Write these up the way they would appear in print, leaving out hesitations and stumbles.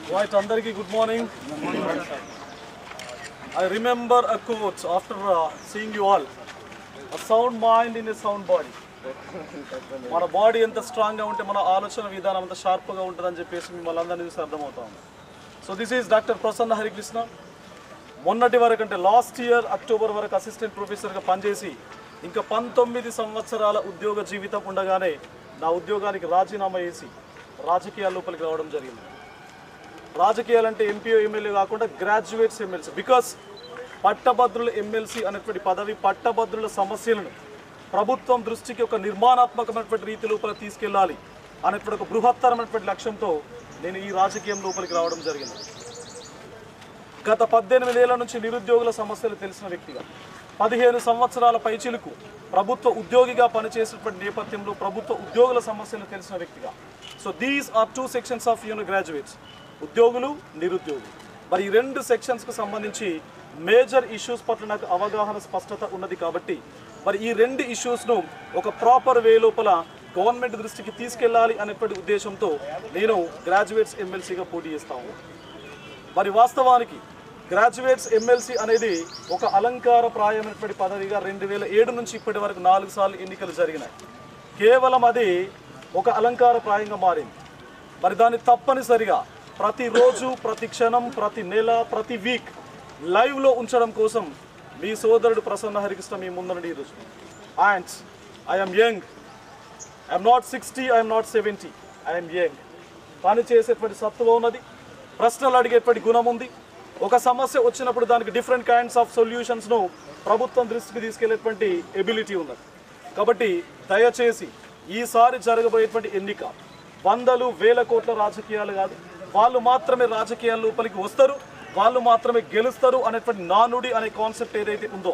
Right, Andariki, good morning. I remember a quote after seeing you all. A sound mind in a sound body. మన body ఎంత స్ట్రాంగ్గా ఉంటే మన ఆలోచన విధానం అంత షార్ప్గా ఉంటుందని చెప్పేసి మిమ్మల్ని అందరినీ చూసి అర్థమవుతాం. So this is doctor Prasanna Harikrishna. మొన్నటి వరకు అంటే లాస్ట్ ఇయర్ అక్టోబర్ వరకు అసిస్టెంట్ ప్రొఫెసర్గా పనిచేసి ఇంకా 19 సంవత్సరాల ఉద్యోగ జీవితం ఉండగానే నా ఉద్యోగానికి రాజీనామా చేసి రాజకీయాల లోపలికి రావడం జరిగింది. రాజకీయాలంటే ఎంపీఓ ఎమ్మెల్యే కాకుండా గ్రాడ్యుయేట్స్ ఎమ్మెల్సీ. బికాస్ పట్టభద్రుల ఎమ్మెల్సీ అనేటువంటి పదవి పట్టభద్రుల సమస్యలను ప్రభుత్వం దృష్టికి ఒక నిర్మాణాత్మకమైనటువంటి రీతి లోపల తీసుకెళ్ళాలి అనేటువంటి ఒక బృహత్తరమైనటువంటి లక్ష్యంతో నేను ఈ రాజకీయం లోపలికి రావడం జరిగింది. గత 18 ఏళ్ల నుంచి నిరుద్యోగుల సమస్యలు తెలిసిన వ్యక్తిగా 15 సంవత్సరాల పైచిలుకు ప్రభుత్వ ఉద్యోగిగా పనిచేసినటువంటి నేపథ్యంలో ప్రభుత్వ ఉద్యోగుల సమస్యలు తెలిసిన వ్యక్తిగా. So these are 2 sections of graduates, ఉద్యోగులు నిరుద్యోగులు. మరి ఈ 2 సెక్షన్స్కి సంబంధించి మేజర్ ఇష్యూస్ పట్ల నాకు అవగాహన స్పష్టత ఉన్నది కాబట్టి మరి ఈ 2 ఇష్యూస్ను ఒక ప్రాపర్ వే లోపల గవర్నమెంట్ దృష్టికి తీసుకెళ్లాలి అనేటువంటి ఉద్దేశంతో నేను గ్రాడ్యుయేట్స్ ఎమ్మెల్సీగా పోటీ చేస్తాను. మరి వాస్తవానికి గ్రాడ్యుయేట్స్ ఎమ్మెల్సీ అనేది ఒక అలంకారప్రాయమైనటువంటి పదవిగా 2007 నుంచి ఇప్పటి వరకు 4 సార్లు ఎన్నికలు జరిగినాయి. కేవలం అది ఒక అలంకారప్రాయంగా మారింది. మరి దాన్ని తప్పనిసరిగా ప్రతిరోజు, ప్రతి క్షణం, ప్రతి నెల, ప్రతి వీక్ లైవ్లో ఉంచడం కోసం మీ సోదరుడు ప్రసన్న హరికృష్ణ మీ ముందరండి ఈరోజు. And I'm young, I'm not 60, I'm not 70, I'm young. పని చేసేటువంటి సత్తువ ఉన్నది, ప్రశ్నలు అడిగేటువంటి గుణం ఉంది. ఒక సమస్య వచ్చినప్పుడు దానికి డిఫరెంట్ కైండ్స్ ఆఫ్ సొల్యూషన్స్ను ప్రభుత్వం దృష్టికి తీసుకెళ్లేటువంటి ఎబిలిటీ ఉన్నది. కాబట్టి దయచేసి ఈసారి జరగబోయేటువంటి ఎన్నిక 100,000 కోట్ల రాజకీయాలు కాదు. వాళ్ళు మాత్రమే రాజకీయాల లోపలికి వస్తారు, వాళ్ళు మాత్రమే గెలుస్తారు అనేటువంటి నానుడి అనే కాన్సెప్ట్ ఏదైతే ఉందో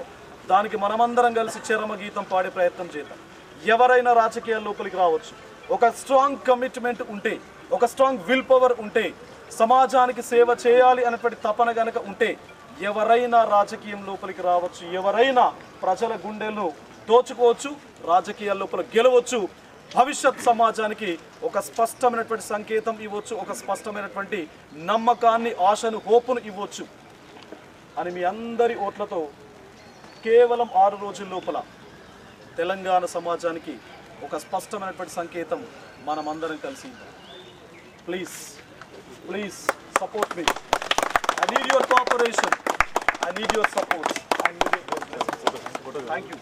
దానికి మనమందరం కలిసి చరమ గీతం పాడే ప్రయత్నం చేద్దాం. ఎవరైనా రాజకీయాల లోపలికి రావచ్చు. ఒక స్ట్రాంగ్ కమిట్మెంట్ ఉంటే, ఒక స్ట్రాంగ్ విల్ పవర్ ఉంటే, సమాజానికి సేవ చేయాలి అనేటువంటి తపన గనక ఉంటే ఎవరైనా రాజకీయం లోపలికి రావచ్చు, ఎవరైనా ప్రజల గుండెలను దోచుకోవచ్చు, రాజకీయాల లోపల గెలవచ్చు, భవిష్యత్ సమాజానికి ఒక స్పష్టమైనటువంటి సంకేతం ఇవ్వచ్చు, ఒక స్పష్టమైనటువంటి నమ్మకాన్ని, ఆశను, హోపును ఇవ్వచ్చు అని మీ అందరి ఓట్లతో కేవలం 6 రోజుల లోపల తెలంగాణ సమాజానికి ఒక స్పష్టమైనటువంటి సంకేతం మనమందరం కలిసి please please support me. I need your cooperation, I need your support, I need your blessings. Thank you.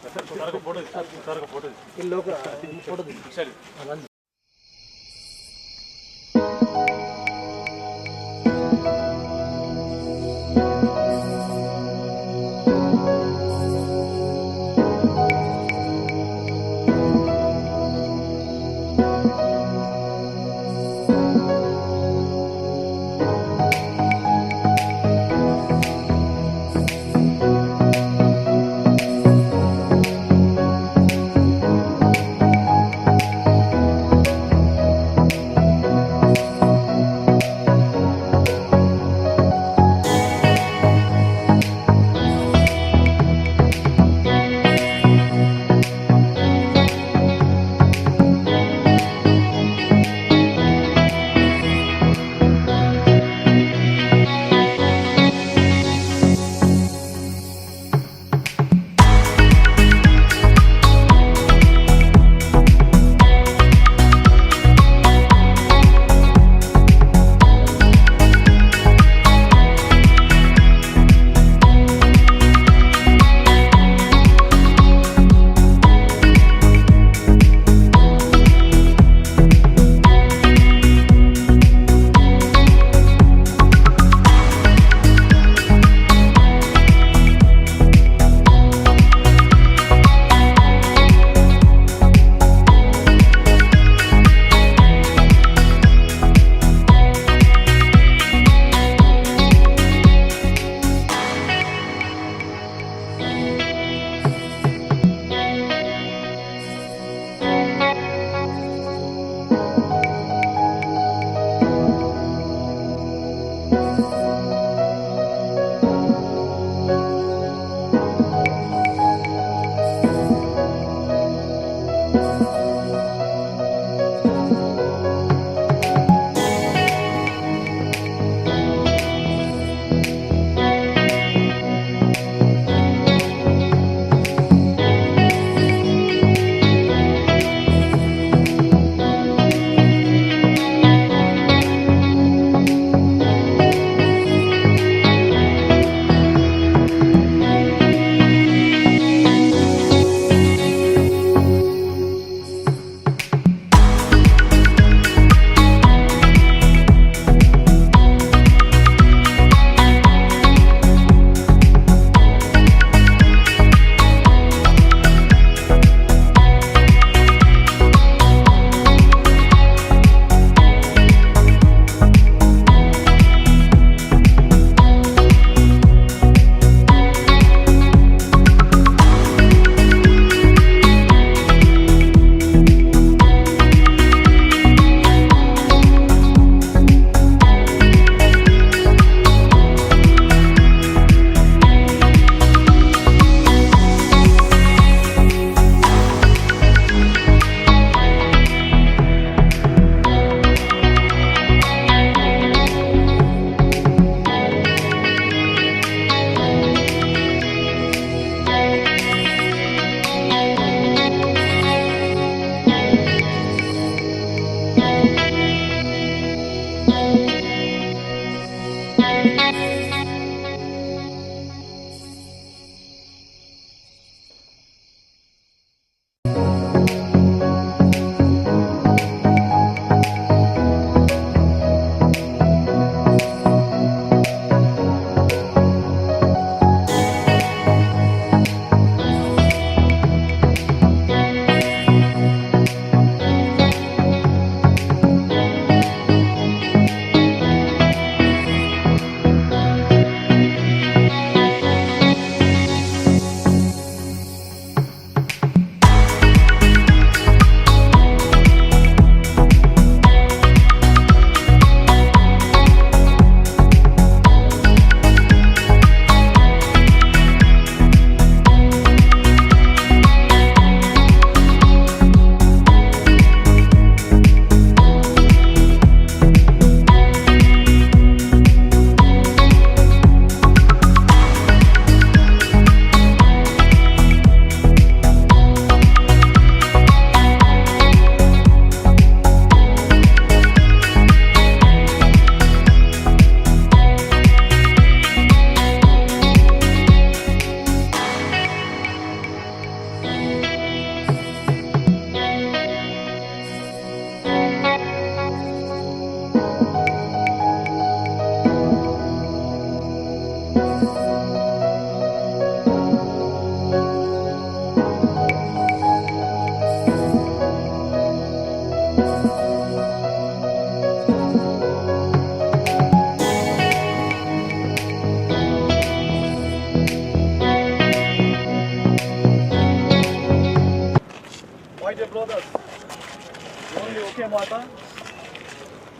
తర్వాత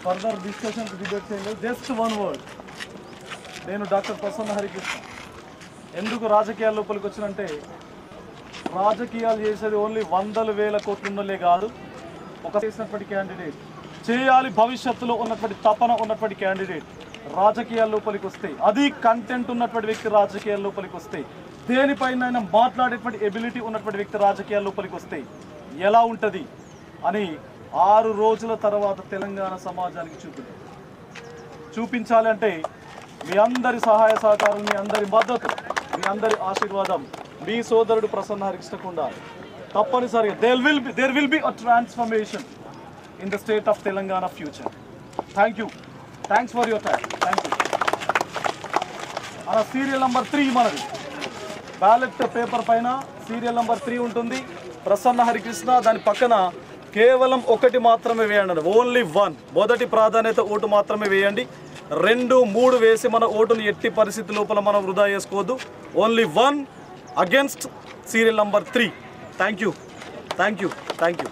ఫర్దర్ డిస్కషన్స్ డిబేట్ చేయలేదు. జస్ట్ వన్ వర్డ్, నేను డాక్టర్ ప్రసన్న హరికృష్ణ. ఎందుకు రాజకీయాల లోపలికి వచ్చినంటే, రాజకీయాలు చేసేది ఓన్లీ 100,000 కోట్లున్నలే కాదు, ఒక చేసినటువంటి క్యాండిడేట్ చేయాలి భవిష్యత్తులో ఉన్నటువంటి తపన ఉన్నటువంటి క్యాండిడేట్ రాజకీయాల లోపలికి వస్తే, అది కంటెంట్ ఉన్నటువంటి వ్యక్తి రాజకీయాల లోపలికి వస్తే, దేనిపైన మాట్లాడేటువంటి ఎబిలిటీ ఉన్నటువంటి వ్యక్తి రాజకీయాల లోపలికి వస్తే ఎలా ఉంటుంది అని 6 రోజుల తర్వాత తెలంగాణ సమాజానికి చూపించాలి. అంటే మీ అందరి సహాయ సహకారం, మీ అందరి మద్దతు, మీ అందరి ఆశీర్వాదం మీ సోదరుడు ప్రసన్న హరికృష్ణకు ఉండాలి. తప్పనిసరిగా there will be a transformation in the state of Telangana future. Thank you. Thanks for your time. Thank you. అలా సీరియల్ నెంబర్ 3 మనది బ్యాలెట్ పేపర్ పైన సీరియల్ నెంబర్ 3 ఉంటుంది. ప్రసన్న హరికృష్ణ, దాని పక్కన కేవలం 1 మాత్రమే వేయండి. ఓన్లీ 1. మొదటి ప్రాధాన్యత ఓటు మాత్రమే వేయండి. 2, 3 వేసి మన ఓటును ఎట్టి పరిస్థితి లోపల మనం వృధా చేసుకోవద్దు. Only 1 against serial number 3. Thank you. Thank you. Thank you.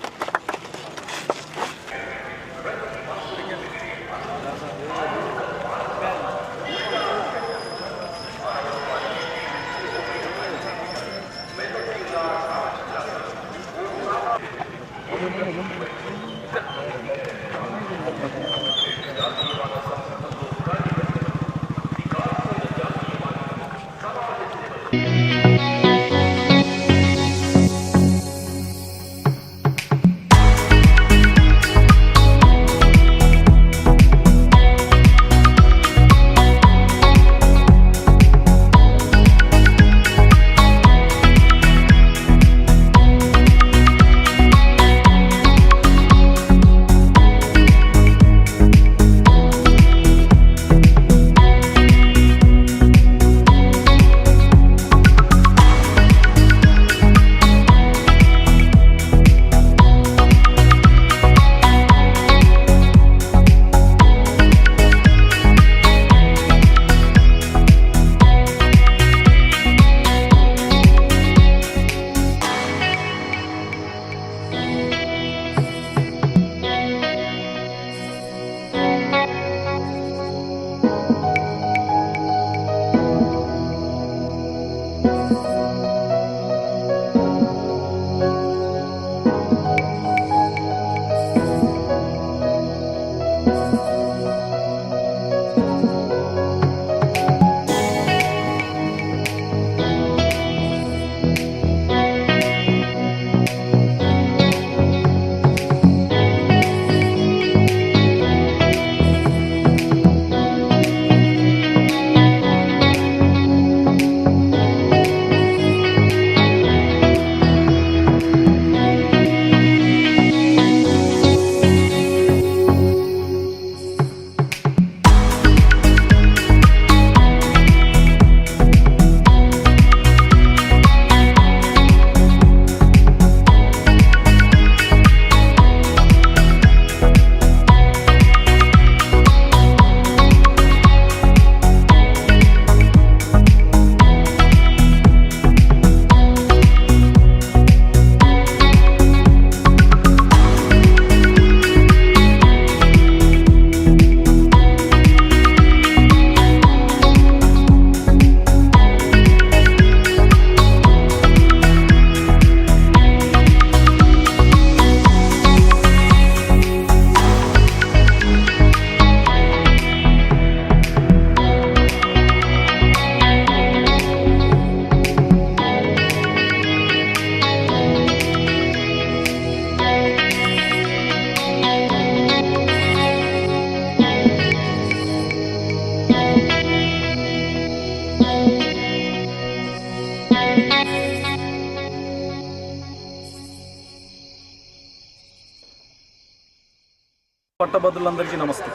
పట్టభద్రులందరికీ నమస్తే.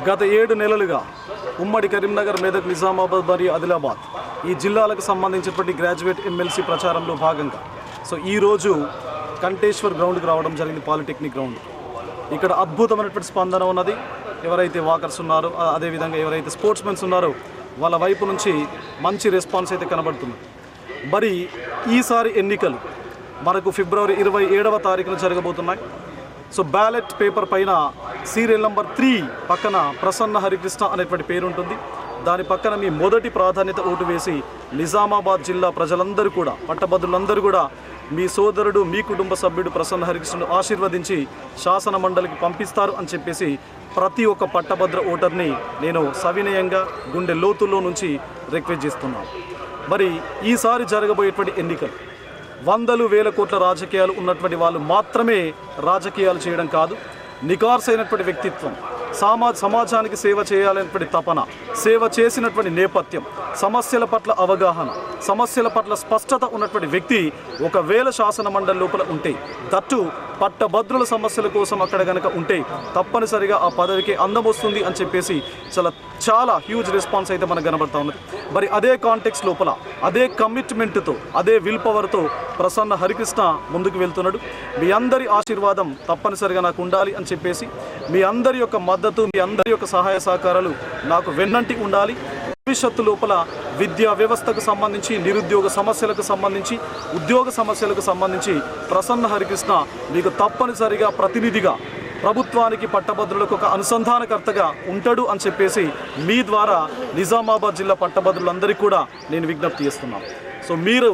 గత 7 నెలలుగా ఉమ్మడి కరీంనగర్, మెదక్, నిజామాబాద్ మరియు ఆదిలాబాద్ ఈ జిల్లాలకు సంబంధించినటువంటి గ్రాడ్యుయేట్ ఎమ్మెల్సీ ప్రచారంలో భాగంగా ఈరోజు కంటేశ్వర్ గ్రౌండ్కి రావడం జరిగింది, పాలిటెక్నిక్ గ్రౌండ్. ఇక్కడ అద్భుతమైనటువంటి స్పందన ఉన్నది. ఎవరైతే వాకర్స్ ఉన్నారో, అదేవిధంగా ఎవరైతే స్పోర్ట్స్ మెన్స్ ఉన్నారో వాళ్ళ వైపు నుంచి మంచి రెస్పాన్స్ అయితే కనబడుతుంది. మరి ఈసారి ఎన్నికలు మనకు ఫిబ్రవరి 27వ తారీఖున జరగబోతున్నాయి. సో బ్యాలెట్ పేపర్ పైన సీరియల్ నంబర్ 3 పక్కన ప్రసన్న హరికృష్ణ అనేటువంటి పేరు ఉంటుంది. దాని పక్కన మీ మొదటి ప్రాధాన్యత ఓటు వేసి నిజామాబాద్ జిల్లా ప్రజలందరూ కూడా, పట్టభద్రులందరూ కూడా మీ సోదరుడు, మీ కుటుంబ సభ్యుడు ప్రసన్న హరికృష్ణను ఆశీర్వదించి శాసన మండలికి పంపిస్తారు అని చెప్పేసి ప్రతి ఒక్క పట్టభద్ర ఓటర్ని నేను సవినయంగా గుండె లోతుల్లో నుంచి రిక్వెస్ట్ చేస్తున్నాను. మరి ఈసారి జరగబోయేటువంటి ఎన్నికలు వందలు వేల కోట్ల రాజకీయాలు ఉన్నటువంటి వాళ్ళు మాత్రమే రాజకీయాలు చేయడం కాదు, నికార్సైనటువంటి వ్యక్తిత్వం, సమాజానికి సేవ చేయాలనేటువంటి తపన, సేవ చేసినటువంటి నేపథ్యం, సమస్యల పట్ల అవగాహన, సమస్యల పట్ల స్పష్టత ఉన్నటువంటి వ్యక్తి ఒకవేళ శాసన మండలి లోపల ఉంటే, దట్టు పట్టభద్రుల సమస్యల కోసం అక్కడ కనుక ఉంటే తప్పనిసరిగా ఆ పదవికి అందం వస్తుంది అని చెప్పేసి చాలా హ్యూజ్ రెస్పాన్స్ అయితే మనకు కనబడతా ఉన్నది. మరి అదే కాంటెక్స్ట్ లోపల, అదే కమిట్మెంట్తో, అదే విల్ పవర్తో ప్రసన్న హరికృష్ణ ముందుకు వెళ్తున్నాడు. మీ అందరి ఆశీర్వాదం తప్పనిసరిగా నాకు ఉండాలి అని చెప్పేసి, మీ అందరి యొక్క మద్దతు, మీ అందరి యొక్క సహాయ సహకారాలు నాకు వెన్నంటి ఉండాలి. భవిష్యత్తు లోపల విద్యా వ్యవస్థకు సంబంధించి, నిరుద్యోగ సమస్యలకు సంబంధించి, ఉద్యోగ సమస్యలకు సంబంధించి ప్రసన్న హరికృష్ణ మీకు తప్పనిసరిగా ప్రతినిధిగా, ప్రభుత్వానికి, పట్టభద్రులకు ఒక అనుసంధానకర్తగా ఉంటాడు అని చెప్పేసి మీ ద్వారా నిజామాబాద్ జిల్లా పట్టభద్రులందరికీ కూడా నేను విజ్ఞప్తి చేస్తున్నాను. సో మీరు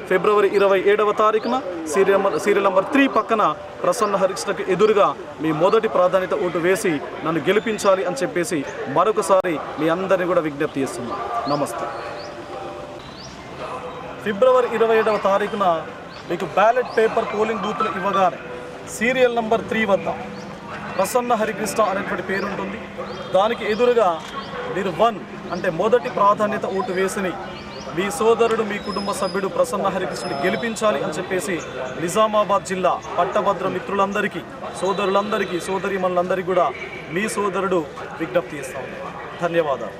ఫిబ్రవరి 27వ తారీఖున సీరియల్ నంబర్ 3 పక్కన ప్రసన్న హరికృష్ణకు ఎదురుగా మీ మొదటి ప్రాధాన్యత ఓటు వేసి నన్ను గెలిపించాలి అని చెప్పేసి మరొకసారి మీ అందరినీ కూడా విజ్ఞప్తి చేస్తున్నాను. నమస్తే. ఫిబ్రవరి 27వ తారీఖున మీకు బ్యాలెట్ పేపర్ పోలింగ్ బూత్లు ఇవ్వగానే సీరియల్ నంబర్ 3 వద్ద ప్రసన్న హరికృష్ణ అనేటువంటి పేరు ఉంటుంది. దానికి ఎదురుగా మీరు 1 అంటే మొదటి ప్రాధాన్యత ఓటు వేసి మీ సోదరుడు, మీ కుటుంబ సభ్యుడు ప్రసన్న హరికృష్ణని గెలిపించాలి అని చెప్పేసి నిజామాబాద్ జిల్లా పట్టభద్ర మిత్రులందరికీ, సోదరులందరికీ, సోదరీమణులందరికీ కూడా మీ సోదరుడు విజ్ఞప్తి చేస్తాను. ధన్యవాదాలు.